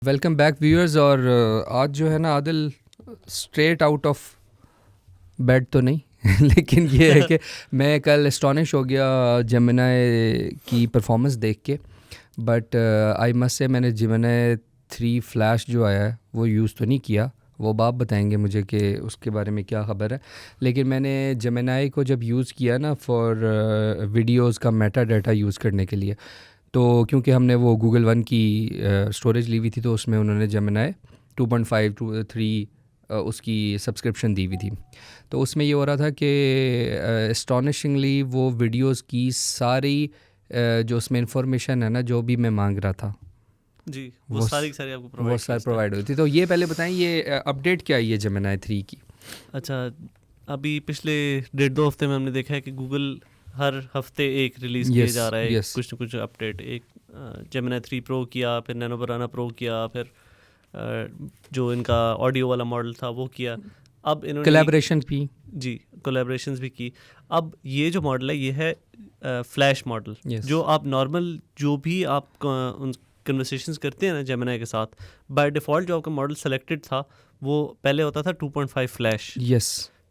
Welcome back viewers. और आज जो है ना Adil straight out of bed तो नहीं लेकिन ये है कि मैं कल एस्टॉनिश हो गया जेमिनाई की परफॉर्मेंस देख के। बट आई मस्ट से मैंने जेमिनाई 3 फ्लैश जो आया है वो यूज़ तो नहीं किया, वो बाप बताएंगे मुझे कि उसके बारे में क्या ख़बर है। लेकिन मैंने जेमिनाई को जब यूज़ किया ना फॉर वीडियोज़ का मेटा डाटा यूज़ करने के लिए, तो क्योंकि हमने वो गूगल वन की स्टोरेज ली हुई थी तो उसमें उन्होंने जेमिनाई 2.5 to 3 उसकी सब्सक्रिप्शन दी हुई थी। तो उसमें ये हो रहा था कि एस्टॉनिशिंगली वो वीडियोस की सारी जो उसमें इंफॉर्मेशन है ना जो भी मैं मांग रहा था जी वो सारी आपको वो सारी प्रोवाइड होती। तो ये पहले बताएं ये अपडेट क्या है ये जेमिनाई 3 की। अच्छा, अभी पिछले 1.5-2 हफ्ते में हमने देखा है कि गूगल हर हफ्ते एक रिलीज़ किए जा रहा है कुछ न कुछ अपडेट। एक जेमिनाई 3 प्रो किया, फिर नैनो बनाना प्रो किया, फिर जो इनका ऑडियो वाला मॉडल था वो किया। अब इन्होंने कोलैबोरेशंस भी की। अब ये जो मॉडल है ये है फ्लैश मॉडल, जो आप नॉर्मल जो भी आप उन कन्वर्सेशंस करते हैं ना जेमिनाई के साथ, बाय डिफ़ॉल्ट जो आपका मॉडल सेलेक्टेड था वो पहले होता था 2.5 फ्लैश।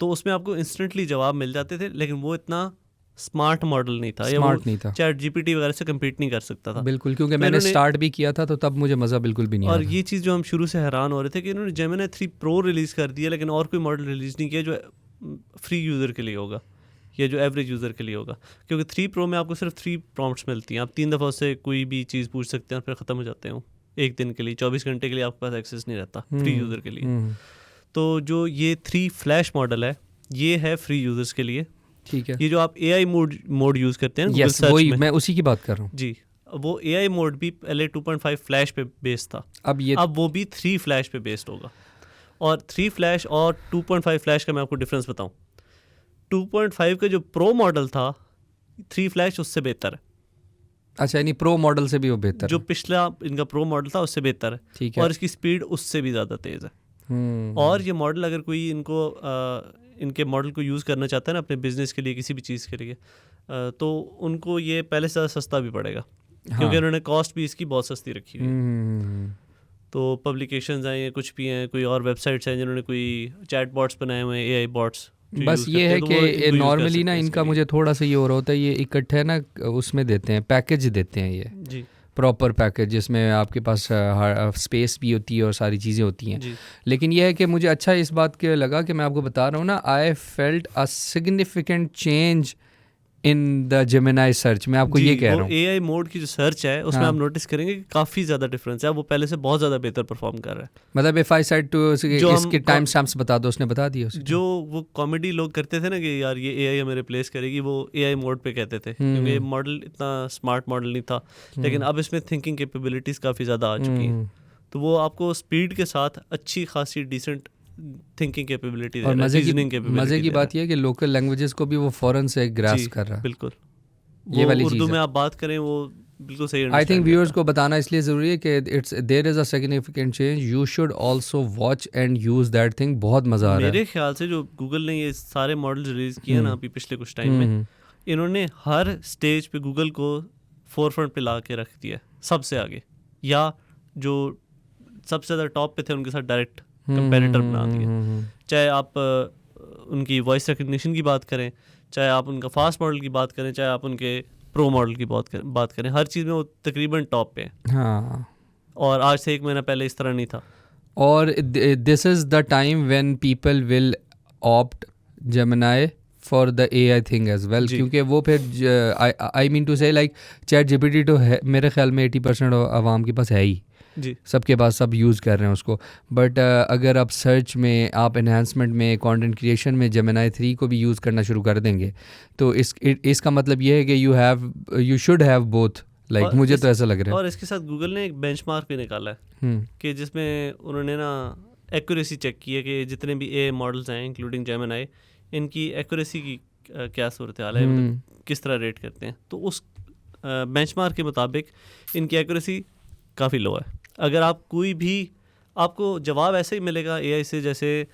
तो उसमें आपको इंस्टेंटली जवाब मिल जाते थे, लेकिन वो इतना स्मार्ट मॉडल नहीं था, या वो चैट जीपीटी वगैरह से कम्पीट नहीं कर सकता था। बिल्कुल, क्योंकि मैंने स्टार्ट भी किया था तो तब मुझे मज़ा बिल्कुल भी नहीं आया। और ये चीज़ जो हम शुरू से हैरान हो रहे थे कि इन्होंने जेमिनाई 3 प्रो रिलीज़ कर दिया, लेकिन और कोई मॉडल रिलीज़ नहीं किया जो फ्री यूज़र के लिए होगा या जो एवरेज यूज़र के लिए होगा। क्योंकि 3 प्रो में आपको सिर्फ 3 प्रॉम्प्ट्स मिलती हैं, आप 3 दफ़ा उससे कोई भी चीज़ पूछ सकते हैं और फिर ख़त्म हो जाते हैं। एक दिन के लिए 24 घंटे के लिए आपके पास एक्सेस नहीं रहता फ्री यूज़र के लिए। तो जो ये 3 फ्लैश मॉडल है ये है फ्री यूज़र्स के लिए। ठीक है। ये जो आप AI मोड यूज़ करते हैं गूगल सर्च में, मैं उसी की बात कर रहा हूँ जी। वो AI मोड भी पहले 2.5 फ्लैश पे बेस्ड था, अब वो भी 3 फ्लैश पे बेस्ड होगा। और 3 फ्लैश और 2.5 फ्लैश का मैं आपको डिफरेंस बताऊं। 2.5 का जो प्रो मॉडल था 3 फ्लैश उससे बेहतर है। अच्छा, यानी प्रो मॉडल से भी वो बेहतर है। जो पिछला इनका प्रो मॉडल था उससे बेहतर है। ठीक है। और इसकी स्पीड उससे भी ज़्यादा तेज़ है। और ये मॉडल अगर कोई इनके मॉडल को यूज़ करना चाहता है ना अपने बिजनेस के लिए, किसी भी चीज़ के लिए, तो उनको ये पहले से ज़्यादा सस्ता भी पड़ेगा। क्योंकि उन्होंने कॉस्ट भी इसकी बहुत सस्ती रखी हुई है। तो पब्लिकेशंस हैं या कुछ भी हैं, कोई और वेबसाइट्स हैं जिन्होंने कोई चैट बॉट्स बनाए हुए हैं, AI बॉट्स। बस ये है कि नॉर्मली ना इनका मुझे थोड़ा सा ये हो रहा होता है, ये इकट्ठे ना उसमें देते हैं, पैकेज देते हैं ये जी, प्रॉपर पैकेज जिसमें आपके पास स्पेस भी होती है और सारी चीज़ें होती हैं। लेकिन यह है कि मुझे अच्छा इस बात के लगा कि मैं आपको बता रहा हूँ ना, I felt a significant change in the Gemini search. मैं आपको ये कह रहा हूँ AI मोड की जो सर्च है उसमें आप नोटिस करेंगे कि काफ़ी ज़्यादा डिफरेंस है। वो पहले से बहुत ज़्यादा बेहतर परफॉर्म कर रहा है। मतलब इफ आई सेड टू इसके टाइम स्टैम्प्स बता दो, उसने बता दिया। जो वो कॉमेडी लोग करते थे ना कि यार ये AI हमें रिप्लेस करेगी, वो AI मोड पे कहते थे, क्योंकि ये मॉडल इतना स्मार्ट मॉडल नहीं था। लेकिन अब इसमें थिंकिंग कैपेबिलिटीज़ काफ़ी ज़्यादा आ चुकी हैं, तो वो आपको स्पीड के साथ अच्छी खासी डिसेंट थिंकिंग कैपेबिलिटी और मज़े की बात यह है कि लोकल लैंग्वेजेस को भी वो फ़ौरन से ग्रास्प कर रहा है। बिल्कुल, ये वाली उर्दू में आप बात करें वो बिल्कुल सही। आई थिंक व्यूअर्स को बताना इसलिए ज़रूरी है कि it's there is a significant change, you should also watch and use that thing. बहुत मज़ा आ रहा है। मेरे ख्याल से जो गूगल ने ये सारे मॉडल रिलीज़ किए ना अभी पिछले कुछ टाइम में, इन्होंने हर स्टेज पे गूगल को फोरफ्रंट पे ला के रख दिया, सबसे आगे, या जो सबसे ज़्यादा टॉप पे थे उनके साथ डायरेक्ट कंपेरेटर बना दिया। चाहे आप उनकी वॉइस रिकग्निशन की बात करें, चाहे आप उनका फास्ट मॉडल की बात करें, चाहे आप उनके प्रो मॉडल की बात करें, हर चीज़ में वो तकरीबन टॉप पे है। हाँ, और आज से 1 महीना पहले इस तरह नहीं था। और this is the time when people will opt Gemini for the AI thing as well, क्योंकि वो फिर I mean to say like chat GPT तो है मेरे ख्याल में 80% आवाम के पास है ही जी, सबके पास, सब यूज़ कर रहे हैं उसको। बट अगर आप सर्च में, आप एनहांसमेंट में, कंटेंट क्रिएशन में जेमिनाई 3 को भी यूज़ करना शुरू कर देंगे तो इसका मतलब ये है कि you should have both, like मुझे तो ऐसा लग रहा है। और इसके साथ गूगल ने एक बेंचमार्क भी निकाला है कि जिसमें उन्होंने ना एक्यूरेसी चेक की है कि जितने भी AI मॉडल्स हैं इंक्लूडिंग जेमिनाई, इनकी एक्यूरेसी की क्या सूरत हाल है, मतलब किस तरह रेट करते हैं। तो उस बेंचमार्क के मुताबिक इनकी एक्यूरेसी काफ़ी लो है। अगर आप कोई भी, आपको जवाब ऐसे ही मिलेगा AI से जैसे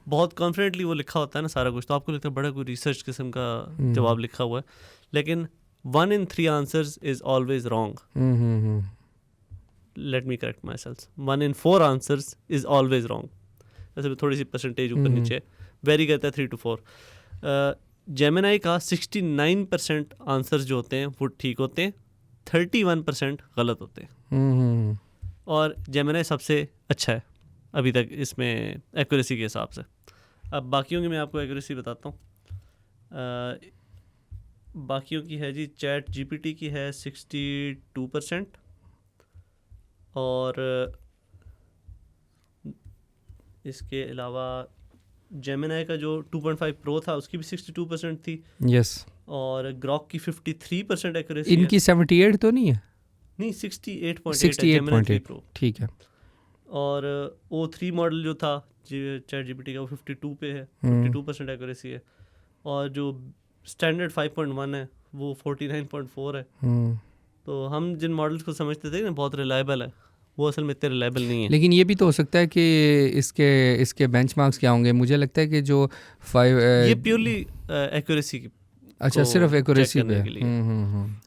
बहुत कॉन्फिडेंटली वो लिखा होता है ना सारा कुछ, तो आपको लगता है बड़ा कोई रिसर्च किस्म का जवाब लिखा हुआ है, लेकिन 1 in 3 answers is always wrong. Let me correct my self, 1 in 4 answers is always wrong. वैसे थोड़ी सी परसेंटेज ऊपर नीचे वेरी करता है 3 to 4. जेमिनाई का 69% आंसर्स जो होते हैं वो ठीक होते हैं, 31% गलत होते हैं. और जेमिनाई सबसे अच्छा है अभी तक इसमें एक्यूरेसी के हिसाब से. अब बाकियों की मैं आपको एक्यूरेसी बताता हूँ. बाकियों की है जी, चैट जीपीटी की है 62%, और इसके अलावा जेमिनाई का जो 2.5 प्रो था उसकी भी 62% थी. यस. और ग्रॉक की 53% एक्यूरेसी. इनकी 78 तो नहीं है? नहीं, 68.8 68.8 प्रो. ठीक है. और O3 मॉडल जो था चैट जीपीटी का वो 52 पे है, 52% एक्यूरेसी है. और जो स्टैंडर्ड 5.1 है वो 49.4 है. तो हम जिन मॉडल्स को समझते थे ना बहुत रिलायबल है, वो असल में इतने रिलायबल नहीं है. लेकिन ये भी तो हो सकता है कि इसके बेंचमार्क्स क्या होंगे. मुझे लगता है कि जो ये प्योरली एक्यूरेसी की. अच्छा, सिर्फ एक्यूरेसी पे.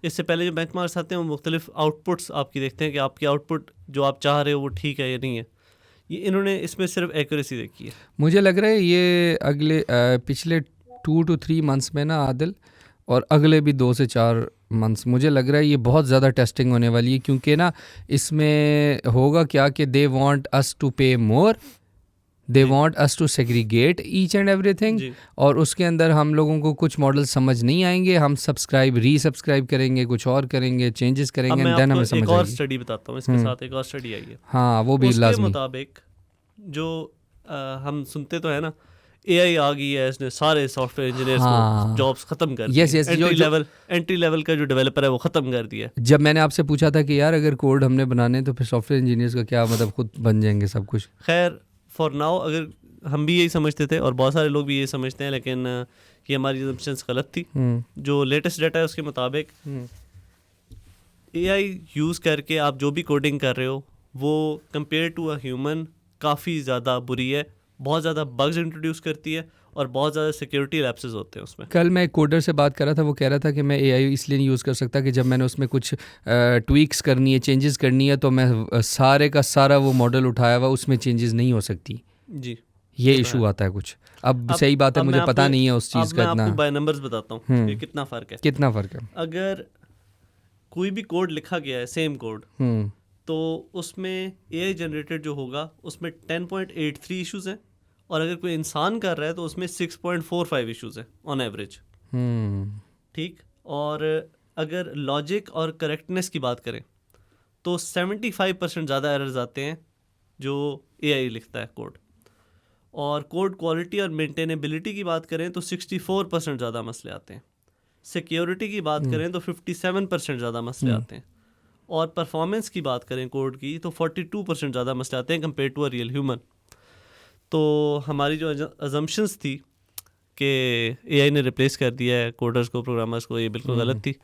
इससे पहले जो बेंचमार्क्स आते हैं वो मुख्तलिफ आउटपुट्स आपकी देखते हैं कि आपकी आउटपुट जो आप चाह रहे हो वो ठीक है या नहीं है. ये इन्होंने इसमें सिर्फ एक्यूरेसी देखी है. मुझे लग रहा है ये अगले पिछले 2 to 3 मंथ्स में ना आदिल, और अगले भी 2 से 4 मंथ्स, मुझे लग रहा है ये बहुत ज़्यादा टेस्टिंग होने वाली है. क्योंकि ना इसमें होगा क्या कि दे want us to pay more, they want us to segregate each and everything. और उसके अंदर हम लोगों को कुछ मॉडल समझ नहीं आएंगे, हम सब्सक्राइब रीसब्सक्राइब करेंगे, कुछ और करेंगे, चेंजेस करेंगे, एंड देन हमें समझ आएगी. एक और स्टडी बताता हूँ इसके साथ. एक और स्टडी आई है. हाँ, वो भी लाजमी. उसके मुताबिक जो हम सुनते तो है ना, एआई आ गई है, इसने सारे सॉफ्टवेयर इंजीनियर्स को जॉब्स खत्म कर दिए. एंट्री लेवल का जो डेवलपर है वो खत्म कर दिया. जब मैंने आपसे पूछा था कि यार अगर कोड हमने बनाने तो फिर सॉफ्टवेयर इंजीनियर्स का क्या मतलब, खुद बन जाएंगे सब कुछ. खैर फॉर नाउ अगर हम भी यही समझते थे और बहुत सारे लोग भी यही समझते हैं, लेकिन ये हमारी assumptions गलत थी. जो लेटेस्ट डाटा है उसके मुताबिक एआई यूज़ करके आप जो भी कोडिंग कर रहे हो वो कंपेयर टू अ ह्यूमन काफ़ी ज़्यादा बुरी है. बहुत ज़्यादा बग्स इंट्रोड्यूस करती है और बहुत ज़्यादा सिक्योरिटी लैप्सेस होते हैं उसमें. कल मैं एक कोडर से बात कर रहा था, वो कह रहा था कि मैं एआई इसलिए नहीं यूज़ कर सकता कि जब मैंने उसमें कुछ ट्वीक्स करनी है, चेंजेस करनी है, तो मैं सारे का सारा वो मॉडल उठाया हुआ उसमें चेंजेस नहीं हो सकती. जी, ये इशू आता है कुछ. अब सही बात है, मुझे पता नहीं है उस चीज़ का. मैं आपको बाय नंबर्स बताता हूँ कि कितना फ़र्क है. कितना फ़र्क है? अगर कोई भी कोड लिखा गया है सेम कोड, तो उसमें एआई जनरेटेड जो होगा उसमें 10.83 इशूज़ हैं, और अगर कोई इंसान कर रहा है तो उसमें 6.45 इशूज़ हैं ऑन एवरेज. ठीक. और अगर लॉजिक और करेक्टनेस की बात करें तो 75% ज़्यादा एरर्स आते हैं जो एआई लिखता है कोड. और कोड क्वालिटी और मेंटेनेबिलिटी की बात करें तो 64% ज़्यादा मसले आते हैं. सिक्योरिटी की बात करें तो 57% ज़्यादा मसले आते हैं. और परफॉर्मेंस की बात करें कोड की तो 42% ज़्यादा मसले आते हैं compare to a real human. तो हमारी जो अजम्पशंस थी कि एआई ने रिप्लेस कर दिया है कोडर्स को, प्रोग्रामर्स को, ये बिल्कुल गलत थी.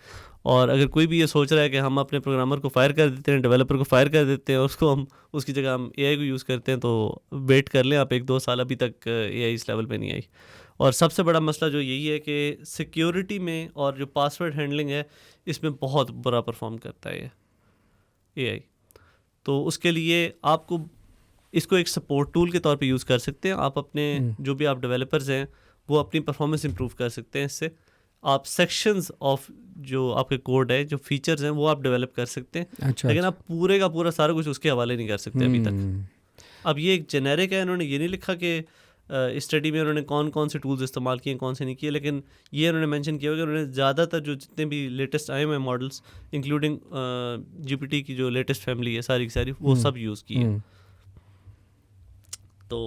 और अगर कोई भी ये सोच रहा है कि हम अपने प्रोग्रामर को फायर कर देते हैं, डेवलपर को फायर कर देते हैं, उसको हम उसकी जगह हम एआई को यूज़ करते हैं, तो वेट कर लें आप 1-2 साल. अभी तक एआई इस लेवल पे नहीं आई. और सबसे बड़ा मसला जो यही है कि सिक्योरिटी में और जो पासवर्ड हैंडलिंग है इसमें बहुत बुरा परफॉर्म करता है एआई. तो उसके लिए आपको इसको एक सपोर्ट टूल के तौर पे यूज़ कर सकते हैं. आप अपने जो भी आप डेवलपर्स हैं वो अपनी परफॉर्मेंस इंप्रूव कर सकते हैं इससे. आप सेक्शंस ऑफ जो आपके कोड है, जो फीचर्स हैं, वो आप डेवलप कर सकते हैं. अच्छा, लेकिन आप पूरे का पूरा सारा कुछ उसके हवाले नहीं कर सकते अभी तक. अब ये एक जेनेरिक है, इन्होंने ये नहीं लिखा कि इस स्टडी में उन्होंने कौन कौन से टूल्स इस्तेमाल किए, कौन से नहीं किए, लेकिन ये उन्होंने मेंशन किया कि उन्होंने ज़्यादातर जो जितने भी लेटेस्ट आए हुए मॉडल्स, इंक्लूडिंग जीपीटी की जो लेटेस्ट फैमिली है सारी की सारी, वो सब यूज़ की है. तो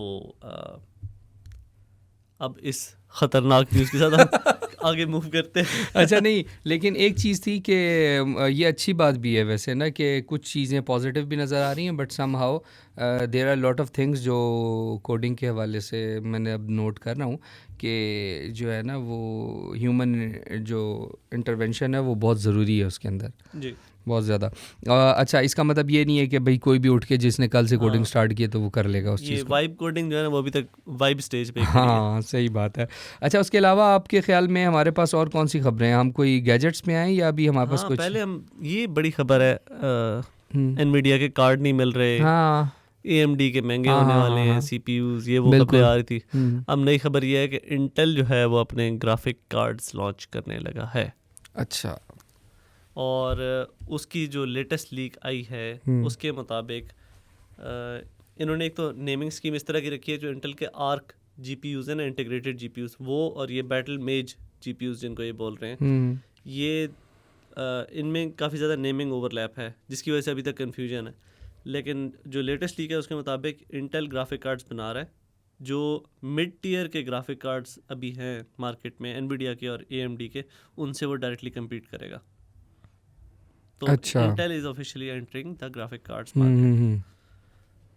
अब इस ख़तरनाक न्यूज़ के साथ हम आगे मूव करते हैं. अच्छा, नहीं, लेकिन एक चीज़ थी कि ये अच्छी बात भी है वैसे ना कि कुछ चीज़ें पॉजिटिव भी नज़र आ रही हैं, but somehow there are lot of things जो कोडिंग के हवाले से मैंने अब नोट कर रहा हूँ कि जो है ना वो ह्यूमन जो इंटरवेंशन है वो बहुत ज़रूरी है उसके अंदर. जी, बहुत ज़्यादा. अच्छा, इसका मतलब ये नहीं है कि भाई कोई भी उठ के जिसने कल से कोडिंग स्टार्ट की तो वो कर लेगा उस चीज़ को. वाइब कोडिंग जो है ना वो अभी तक वाइब स्टेज पे. हाँ, सही बात है. अच्छा, उसके अलावा आपके ख्याल में हमारे पास और कौन सी खबरें हैं? हम कोई गैजेट्स में आए या अभी हमारे पास कुछ? पहले हम, ये बड़ी खबर है एनवीडिया के कार्ड नहीं मिल रहे, हाँ AMD के महंगे हाँ, होने हाँ, वाले हाँ, हैं, हाँ। CPUs, ये वो बिल्कुल। खबरें आ रही थी। हम्म, अब नई खबर ये है कि इंटेल जो है वो अपने ग्राफिक कार्ड्स लॉन्च करने लगा है, अच्छा। और उसकी जो लेटेस्ट लीक आई है उसके मुताबिक इन्होंने एक तो नेमिंग स्कीम इस तरह की रखी है, जो इंटेल के आर्क GPUs है ना, इंटीग्रेटेड GPUs, वो और ये बैटल मेज GPUs जिनको ये बोल रहे हैं, ये इनमें काफ़ी ज़्यादा नेमिंग ओवरलैप है, जिसकी वजह से अभी तक कन्फ्यूजन है। लेकिन जो लेटेस्ट लीक है उसके मुताबिक इंटेल ग्राफिक कार्ड्स बना रहा है जो मिड टीयर के ग्राफिक कार्ड्स अभी हैं मार्केट में, एनवीडिया के और AMD के, उनसे वो डायरेक्टली कम्पीट करेगा। तो अच्छा। Intel is officially entering the graphic cards market,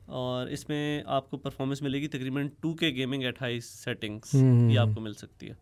और इसमें आपको परफॉर्मेंस मिलेगी तकरीबन 2K gaming at high settings, ये आपको मिल सकती है।